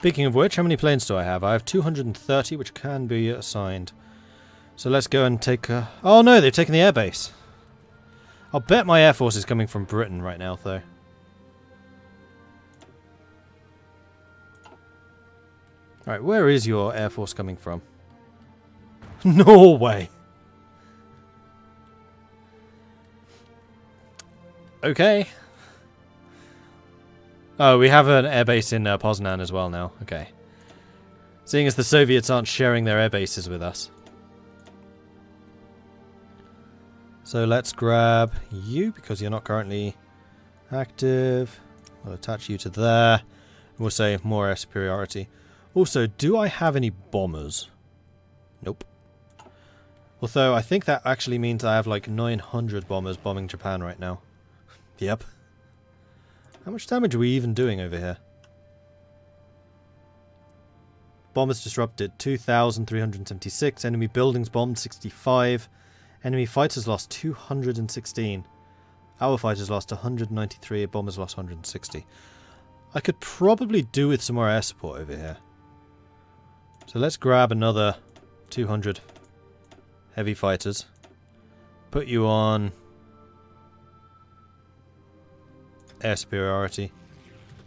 Speaking of which, how many planes do I have? I have 230, which can be assigned. So let's go and take a... Oh no, they've taken the airbase. I'll bet my air force is coming from Britain right now, though. Alright, where is your air force coming from? Norway! Okay. Oh, we have an airbase in Poznan as well now. Okay. Seeing as the Soviets aren't sharing their air bases with us. So let's grab you, because you're not currently active. I'll attach you to there. We'll say more air superiority. Also, do I have any bombers? Nope. Although, I think that actually means I have like 900 bombers bombing Japan right now. Yep. How much damage are we even doing over here? Bombers disrupted, 2,376. Enemy buildings bombed, 65. Enemy fighters lost 216. Our fighters lost 193. Bombers lost 160. I could probably do with some more air support over here. So let's grab another 200 heavy fighters. Put you on air superiority.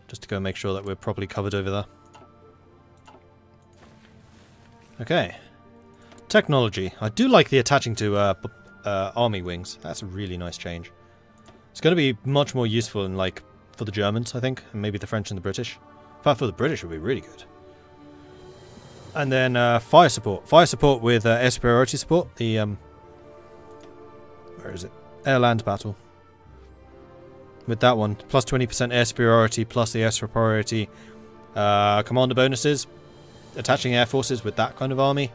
Just to go make sure that we're properly covered over there. Okay. Technology. I do like the attaching to army wings. That's a really nice change. It's going to be much more useful in, like, for the Germans, I think, and maybe the French and the British. In fact, for the British, it would be really good. And then fire support. Fire support with air superiority support. The where is it? Air-land battle. With that one, plus 20% air superiority, plus the air superiority commander bonuses. Attaching air forces with that kind of army.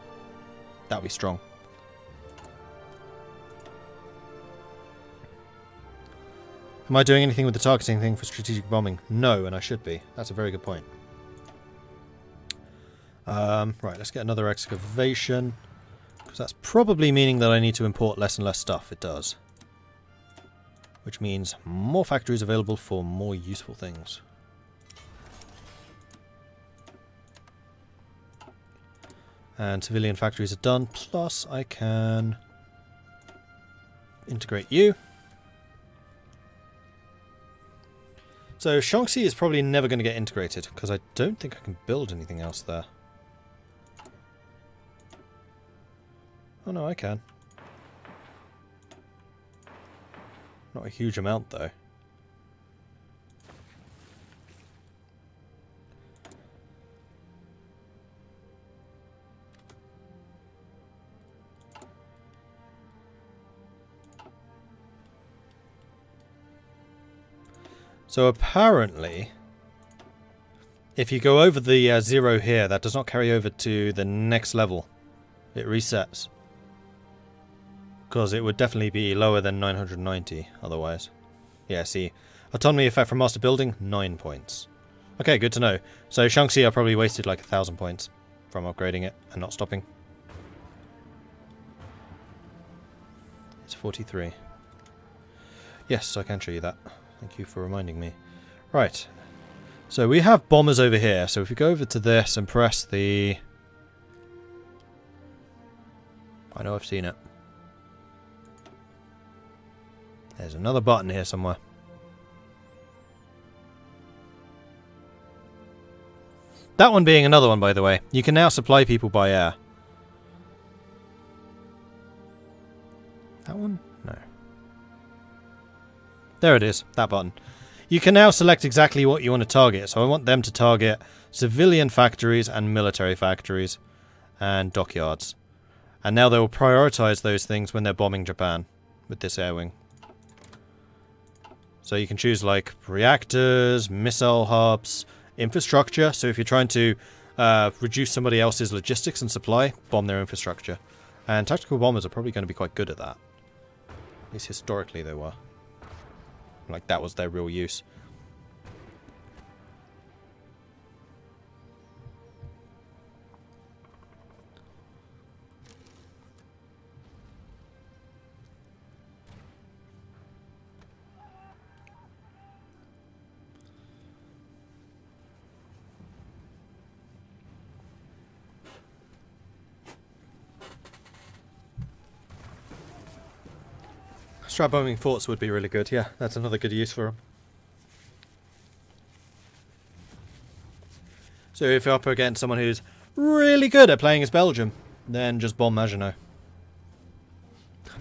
That'll be strong. Am I doing anything with the targeting thing for strategic bombing? No, and I should be. That's a very good point. Right, let's get another excavation. Because that's probably meaning that I need to import less and less stuff. It does. Which means more factories available for more useful things. And civilian factories are done. Plus, I can integrate you. So, Shaanxi is probably never going to get integrated, because I don't think I can build anything else there. Oh no, I can. Not a huge amount, though. So apparently, if you go over the 0 here, that does not carry over to the next level. It resets. Because it would definitely be lower than 990 otherwise. Yeah, see. Autonomy effect from master building, 9 points. Okay, good to know. So Shaanxi, I probably wasted like 1,000 points from upgrading it and not stopping. It's 43. Yes, I can show you that. Thank you for reminding me. Right. So we have bombers over here. So if we go over to this and press the... I know I've seen it. There's another button here somewhere. That one being another one, by the way. You can now supply people by air. That one? No. There it is, that button. You can now select exactly what you want to target. So I want them to target civilian factories and military factories and dockyards. And now they will prioritize those things when they're bombing Japan with this air wing. So you can choose like reactors, missile hubs, infrastructure. So if you're trying to reduce somebody else's logistics and supply, bomb their infrastructure. And tactical bombers are probably going to be quite good at that. At least historically they were. Like that was their real use. Strat bombing forts would be really good, yeah. That's another good use for them. So if you're up against someone who's really good at playing as Belgium, then just bomb Maginot.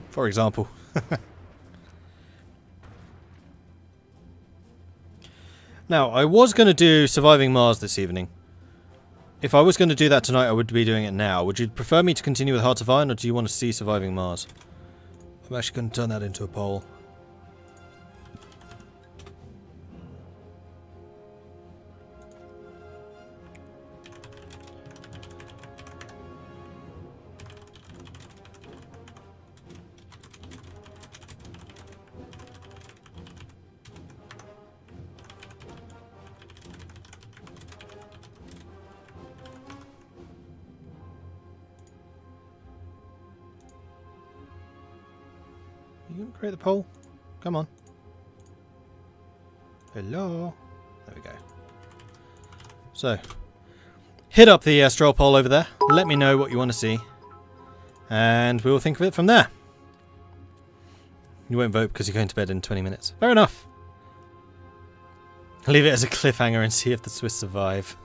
For example. Now, I was going to do Surviving Mars this evening. If I was going to do that tonight, I would be doing it now. Would you prefer me to continue with Hearts of Iron, or do you want to see Surviving Mars? I'm actually going to turn that into a poll. You can create the poll. Come on. Hello. There we go. So, hit up the stroll poll over there. Let me know what you want to see. And we will think of it from there. You won't vote because you're going to bed in 20 minutes. Fair enough. Leave it as a cliffhanger and see if the Swiss survive.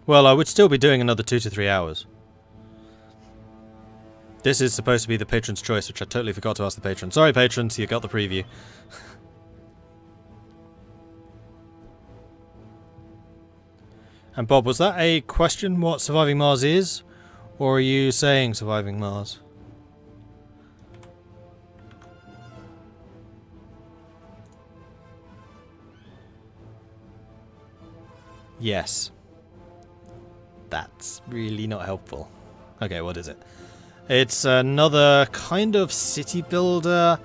Well, I would still be doing another 2 to 3 hours. This is supposed to be the patron's choice, which I totally forgot to ask the patron. Sorry, patrons, you got the preview. And Bob, was that a question what Surviving Mars is? Or are you saying Surviving Mars? Yes. That's really not helpful. Okay, what is it? It's another kind of city builder,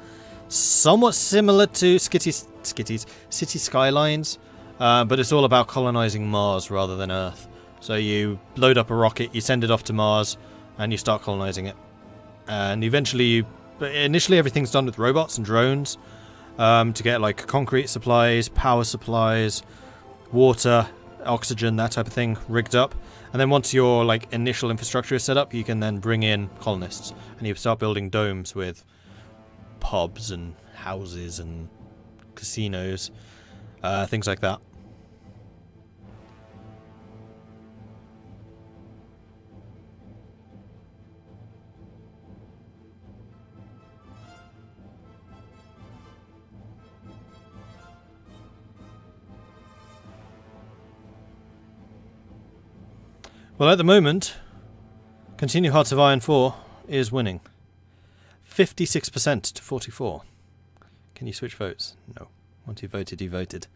somewhat similar to City Skylines, but it's all about colonizing Mars rather than Earth. So you load up a rocket, you send it off to Mars, and you start colonizing it. And eventually, initially everything's done with robots and drones to get like concrete supplies, power supplies, water, oxygen, that type of thing rigged up. And then once your like initial infrastructure is set up, you can then bring in colonists, and you start building domes with pubs and houses and casinos, things like that. Well, at the moment, Continue Hearts of Iron 4 is winning. 56% to 44. Can you switch votes? No. Once you voted, you voted.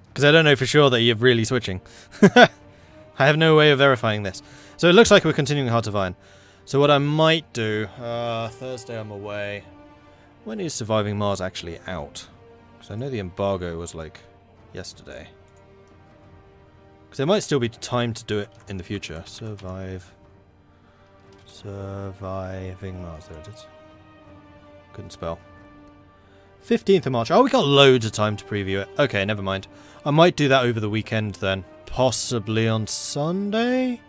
Because I don't know for sure that you're really switching. I have no way of verifying this. So it looks like we're continuing Hearts of Iron. So what I might do... Thursday I'm away. When is Surviving Mars actually out? Because I know the embargo was like yesterday. Because there might still be time to do it in the future. Surviving Mars. There it is. Couldn't spell. 15th of March. Oh, we got loads of time to preview it. Okay, never mind. I might do that over the weekend then. Possibly on Sunday?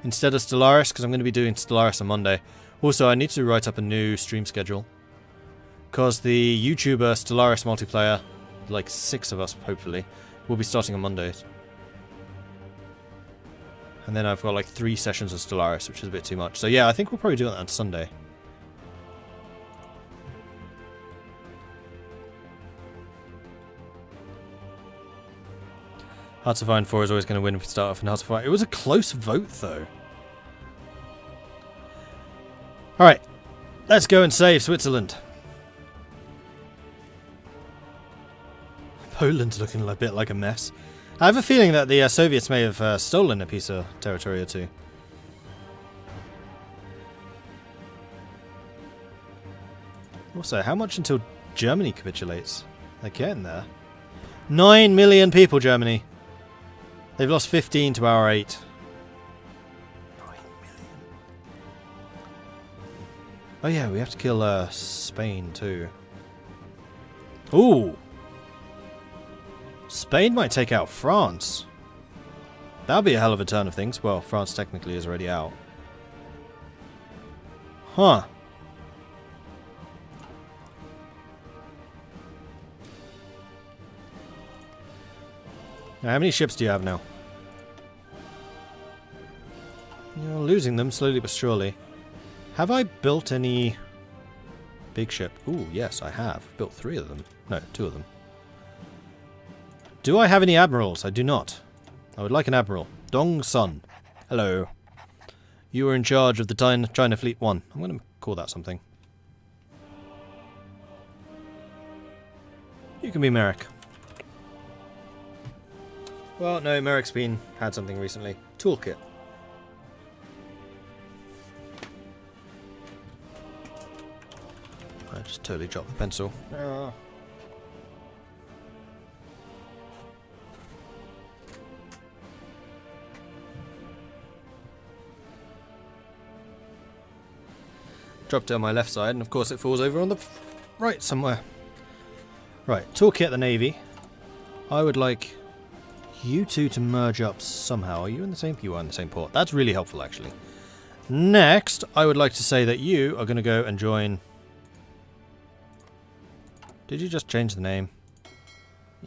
Instead of Stellaris, because I'm going to be doing Stellaris on Monday. Also, I need to write up a new stream schedule. Because the YouTuber Stellaris multiplayer, like 6 of us, hopefully, will be starting on Mondays. And then I've got like 3 sessions of Stellaris, which is a bit too much. So yeah, I think we'll probably do it on Sunday. Hearts of Iron 4 is always going to win if we start off in Hearts of Iron. It was a close vote, though. Alright, let's go and save Switzerland. Poland's looking a bit like a mess. I have a feeling that the Soviets may have stolen a piece of territory or two. Also, how much until Germany capitulates? They're getting there. 9 million people, Germany. They've lost 15 to our 8. 9 million. Oh yeah, we have to kill Spain too. Ooh! Spain might take out France. That'll be a hell of a turn of things. Well, France technically is already out. Huh. Now, how many ships do you have now? You're losing them slowly but surely. Have I built any big ship? Ooh, yes, I have. Built 3 of them. No, 2 of them. Do I have any admirals? I do not. I would like an admiral. Dong Sun. Hello. You are in charge of the China Fleet 1. I'm going to call that something. You can be Merrick. Well, no, Merrick's had something recently. Toolkit. I just totally dropped the pencil. Dropped it on my left side, and of course it falls over on the right somewhere. Right, toolkit the Navy. I would like you two to merge up somehow. Are you in the same? You are in the same port. That's really helpful, actually. Next, I would like to say that you are going to go and join. Did you just change the name?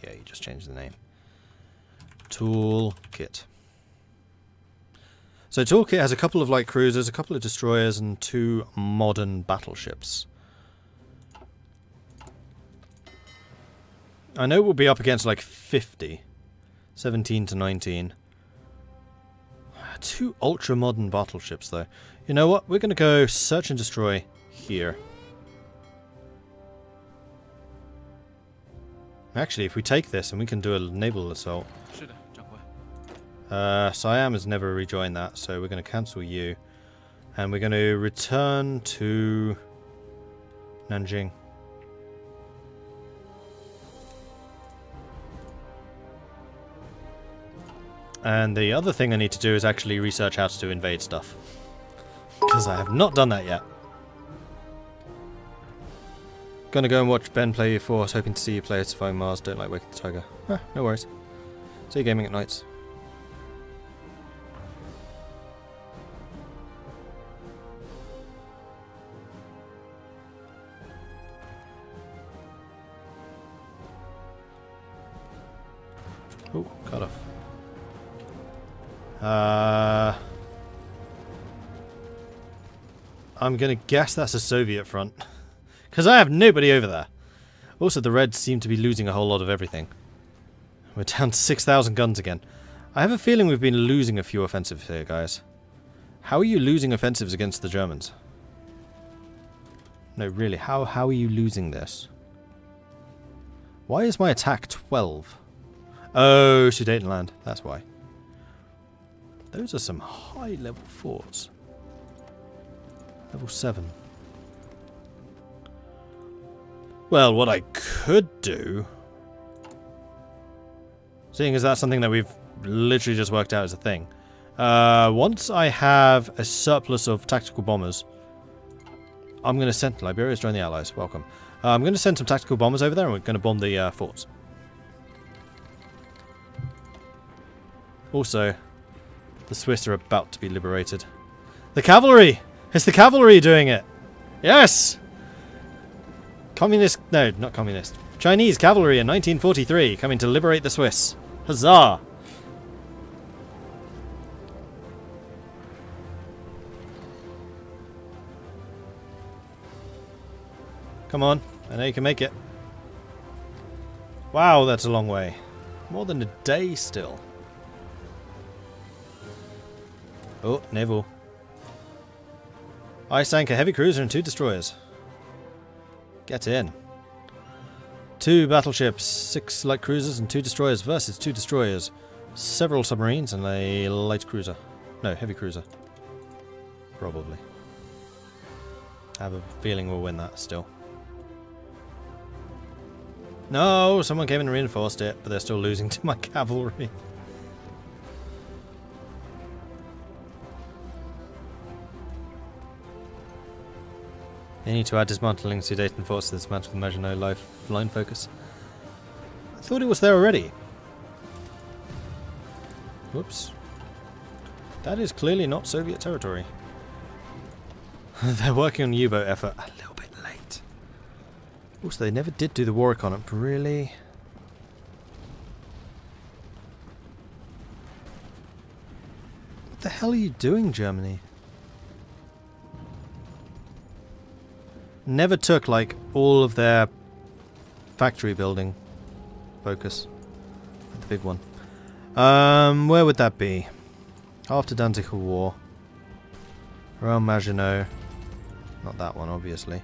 Yeah, you just changed the name. Toolkit. So Toolkit has a couple of light cruisers, a couple of destroyers, and 2 modern battleships. I know we'll be up against like 50. 17 to 19. 2 ultra-modern battleships, though. You know what? We're going to go search and destroy here. Actually, if we take this and we can do a naval assault. Siam has never rejoined that, so we're going to cancel you. And we're going to return to Nanjing. And the other thing I need to do is actually research how to invade stuff. Because I have not done that yet. Gonna go and watch Ben play your Force, hoping to see you play a Surviving Mars, don't like Wake of the Tiger. No worries. See you gaming at nights. Oh, cut off. I'm gonna guess that's a Soviet front. Because I have nobody over there. Also, the Reds seem to be losing a whole lot of everything. We're down to 6,000 guns again. I have a feeling we've been losing a few offensives here, guys. How are you losing offensives against the Germans? No, really, how are you losing this? Why is my attack 12? Oh, Sudetenland. That's why. Those are some high-level forts. Level 7. Well, what I could do... Seeing as that's something that we've literally just worked out as a thing. Once I have a surplus of tactical bombers... I'm going to send... Liberia's joined the Allies. Welcome. I'm going to send some tactical bombers over there and we're going to bomb the forts. Also, the Swiss are about to be liberated. The cavalry! It's the cavalry doing it! Yes! Communist... No, not communist. Chinese cavalry in 1943 coming to liberate the Swiss. Huzzah! Come on, I know you can make it. Wow, that's a long way. More than a day still. Oh, naval. I sank a heavy cruiser and 2 destroyers. Get in. 2 battleships, 6 light cruisers and 2 destroyers versus 2 destroyers. Several submarines and a light cruiser. No, heavy cruiser. Probably. I have a feeling we'll win that still. No, someone came in and reinforced it, but they're still losing to my cavalry. They need to add dismantling Sudeten force to dismantle the Maginot Lifeline focus. I thought it was there already. Whoops. That is clearly not Soviet territory. They're working on the U-boat effort a little bit late. Also, they never did do the war economy. Really? What the hell are you doing, Germany? Never took, like, all of their factory building focus. The big one. Where would that be? After Danzig War. Around Maginot. Not that one, obviously.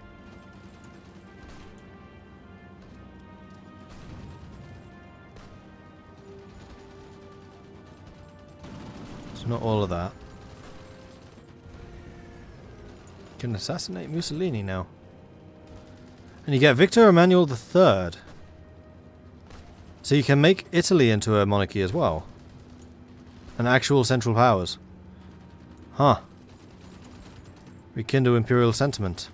It's not all of that. You can assassinate Mussolini now. And you get Victor Emmanuel III. So you can make Italy into a monarchy as well. And actual central powers. Huh. Rekindle imperial sentiment.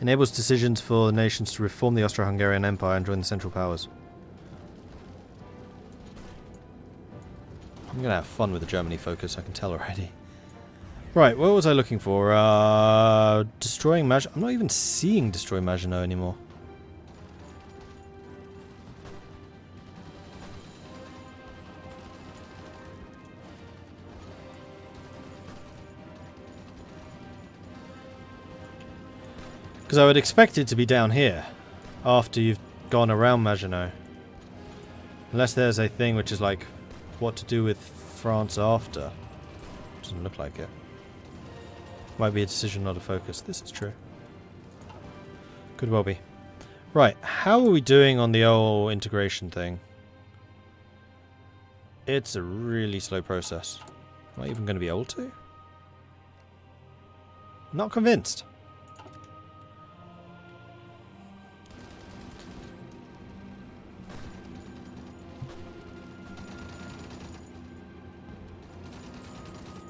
Enables decisions for the nations to reform the Austro-Hungarian Empire and join the Central Powers. I'm going to have fun with the Germany focus, I can tell already. Right, what was I looking for? Destroying Maginot. I'm not even seeing Destroy Maginot anymore. Because I would expect it to be down here, after you've gone around Maginot. Unless there's a thing which is like, what to do with France after. Doesn't look like it. Might be a decision, not a focus. This is true. Could well be. Right, how are we doing on the old integration thing? It's a really slow process. Am I even going to be able to? Not convinced.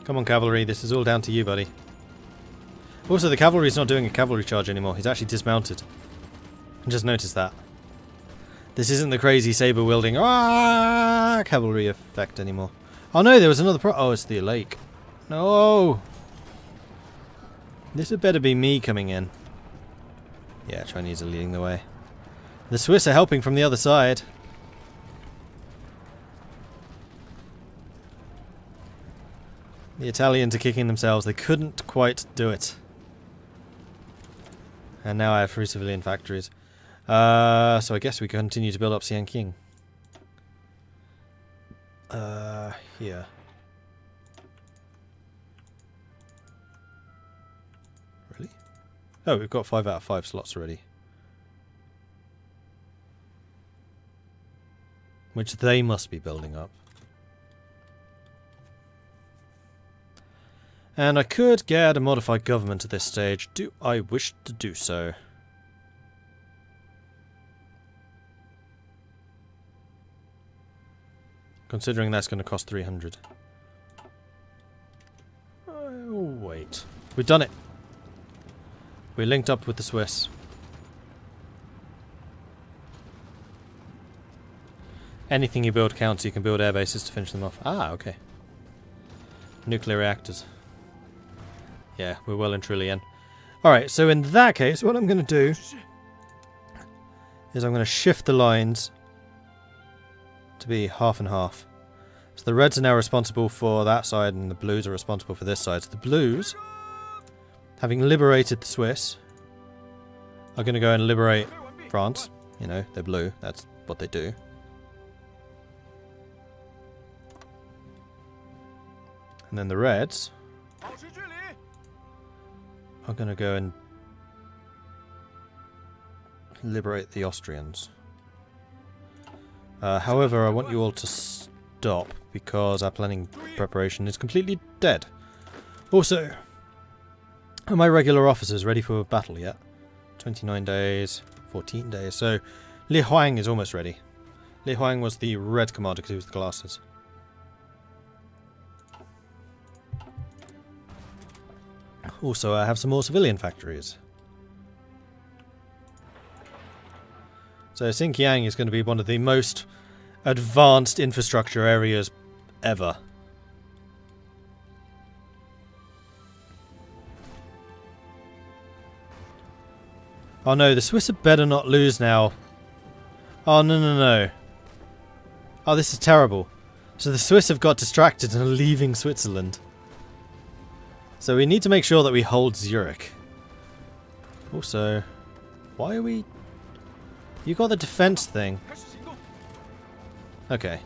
Come on, cavalry, this is all down to you, buddy. Also, the cavalry's not doing a cavalry charge anymore. He's actually dismounted. I just noticed that. This isn't the crazy saber-wielding cavalry effect anymore. Oh no, there was another oh, it's the lake. No! This had better be me coming in. Yeah, Chinese are leading the way. The Swiss are helping from the other side. The Italians are kicking themselves. They couldn't quite do it. And now I have 3 civilian factories. So I guess we continue to build up Xianqing. Here. Really? Oh, we've got 5 out of 5 slots already. Which they must be building up. And I could get a modified government at this stage. Do I wish to do so? Considering that's going to cost 300. Oh, wait. We've done it. We linked up with the Swiss. Anything you build counts. You can build air bases to finish them off. Ah, okay. Nuclear reactors. Yeah, we're well and truly in. Alright, so in that case, what I'm going to do is I'm going to shift the lines to be half and half. So the reds are now responsible for that side and the blues are responsible for this side. So the blues, having liberated the Swiss, are going to go and liberate France. You know, they're blue. That's what they do. And then the reds are going to go and liberate the Austrians. However, I want you all to stop because our planning preparation is completely dead. Also, are my regular officers ready for battle yet? 29 days, 14 days. So, Li Huang is almost ready. Li Huang was the red commander because he was the glasses. Also, I have some more civilian factories. So Xinjiang is going to be one of the most advanced infrastructure areas ever. Oh no, the Swiss had better not lose now. Oh no no no. Oh, this is terrible. So the Swiss have got distracted and are leaving Switzerland. So we need to make sure that we hold Zurich. Also, why are we... You got the defense thing. Okay.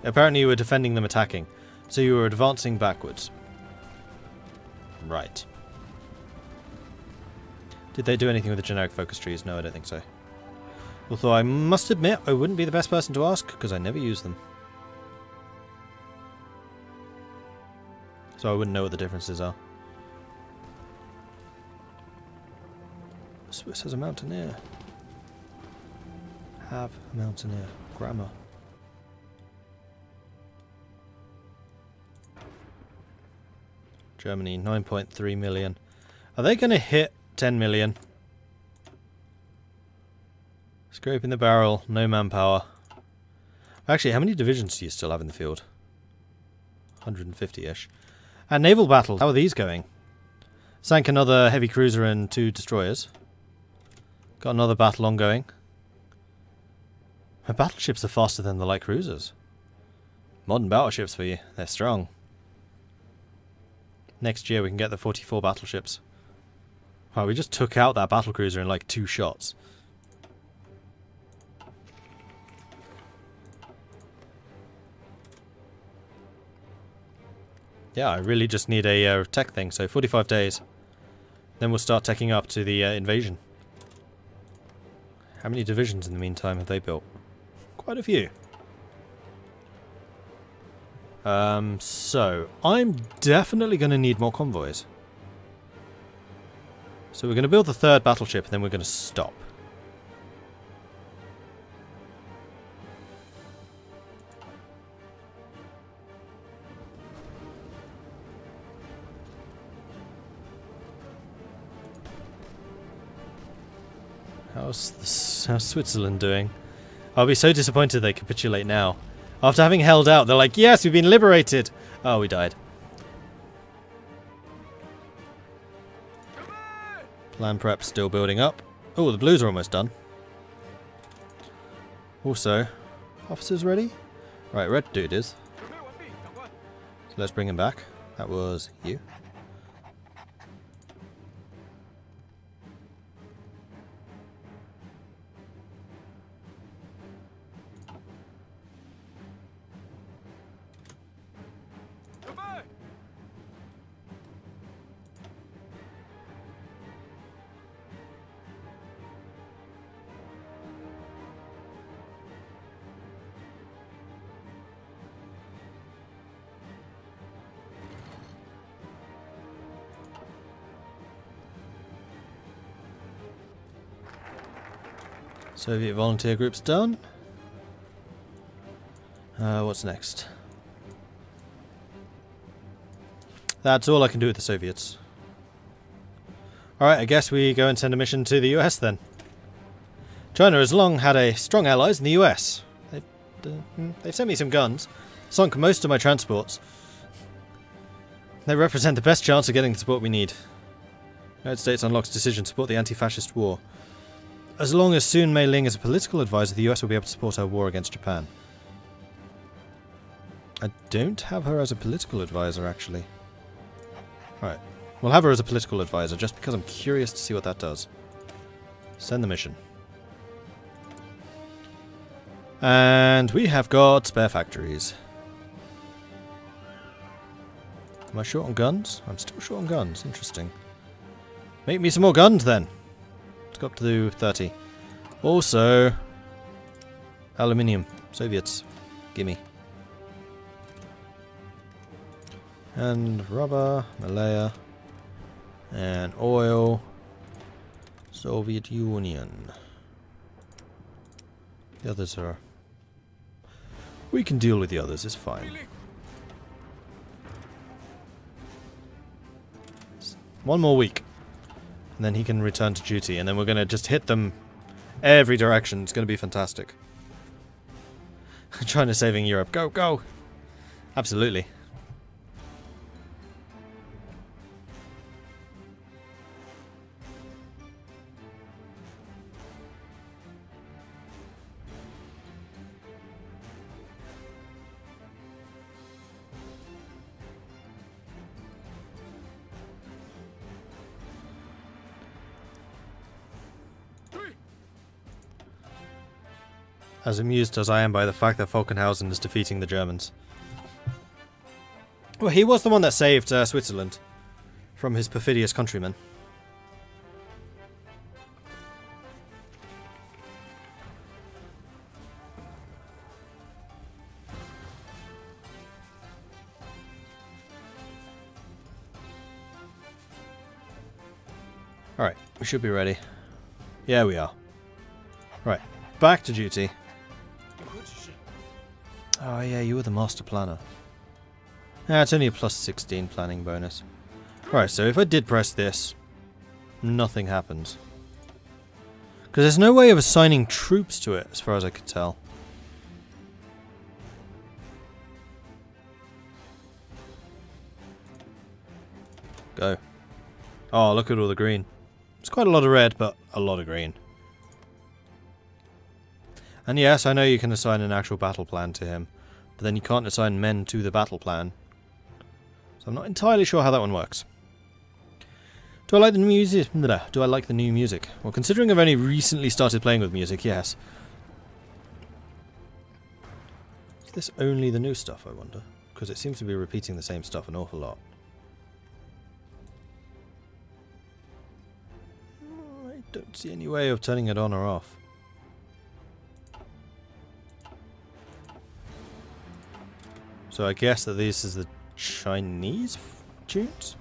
Apparently you were defending them attacking. So you were advancing backwards. Right. Did they do anything with the generic focus trees? No, I don't think so. Although I must admit, I wouldn't be the best person to ask, because I never use them. So I wouldn't know what the differences are. Swiss has a mountaineer. Have a mountaineer. Grammar. Germany, 9.3 million. Are they going to hit 10 million? Scraping the barrel, no manpower. Actually, how many divisions do you still have in the field? 150-ish. And naval battles, how are these going? Sank another heavy cruiser and 2 destroyers. Got another battle ongoing. My battleships are faster than the light cruisers. Modern battleships for you, they're strong. Next year we can get the 44 battleships. Wow, we just took out that battlecruiser in like 2 shots. Yeah, I really just need a tech thing, so 45 days. Then we'll start teching up to the invasion. How many divisions in the meantime have they built? Quite a few. So, I'm definitely going to need more convoys. So we're going to build the 3rd battleship and then we're going to stop. How's Switzerland doing? I'll be so disappointed they capitulate now. After having held out, they're like, yes, we've been liberated! Oh, we died. Plan prep still building up. Oh, the blues are almost done. Also, officers ready? Right, red dude is. So let's bring him back. That was you. Soviet volunteer group's done. What's next? That's all I can do with the Soviets. Alright, I guess we go and send a mission to the US then. China has long had strong allies in the US. They've sent me some guns, sunk most of my transports. They represent the best chance of getting the support we need. The United States unlocks decision to support the anti-fascist war. As long as Sun Mei-ling is a political advisor, the US will be able to support our war against Japan. I don't have her as a political advisor, actually. Alright. We'll have her as a political advisor, just because I'm curious to see what that does. Send the mission. And we have got spare factories. Am I short on guns? I'm still short on guns. Interesting. Make me some more guns, then. Let's go up to 30. Also, aluminium. Soviets. Gimme. And rubber. Malaya. And oil. Soviet Union. The others are... We can deal with the others, it's fine. One more week. And then he can return to duty. And then we're going to just hit them every direction. It's going to be fantastic. China saving Europe. Go, go! Absolutely. As amused as I am by the fact that Falkenhausen is defeating the Germans. Well, he was the one that saved Switzerland from his perfidious countrymen. Alright, we should be ready. Yeah, we are. Right, back to duty. Oh yeah, you were the master planner. Yeah, it's only a plus 16 planning bonus. Right, so if I did press this, nothing happens. Because there's no way of assigning troops to it, as far as I could tell. Go. Oh, look at all the green. It's quite a lot of red, but a lot of green. And yes, I know you can assign an actual battle plan to him, but then you can't assign men to the battle plan. So I'm not entirely sure how that one works. Do I like the music? Do I like the new music? Well, considering I've only recently started playing with music, yes. Is this only the new stuff, I wonder? Because it seems to be repeating the same stuff an awful lot. I don't see any way of turning it on or off. So I guess that this is the Chinese tunes?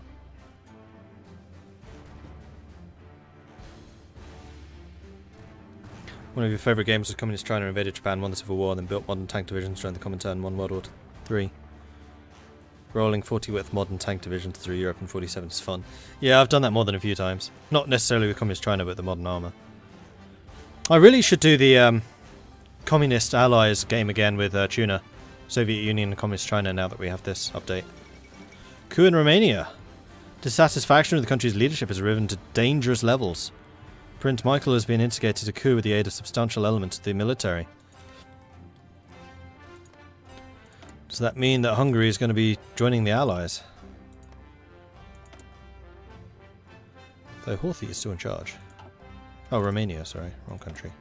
One of your favourite games was Communist China invaded Japan, won the Civil War, then built modern tank divisions, joined the Comintern, won World War III. Rolling 40 width modern tank divisions through Europe in 47 is fun. Yeah, I've done that more than a few times. Not necessarily with Communist China, but the modern armour. I really should do the Communist Allies game again with Tuna. Soviet Union and Communist China now that we have this update. Coup in Romania. Dissatisfaction with the country's leadership has risen to dangerous levels. Prince Michael has been instigated to coup with the aid of substantial elements of the military. Does that mean that Hungary is going to be joining the Allies? Though Horthy is still in charge. Oh, Romania, sorry. Wrong country.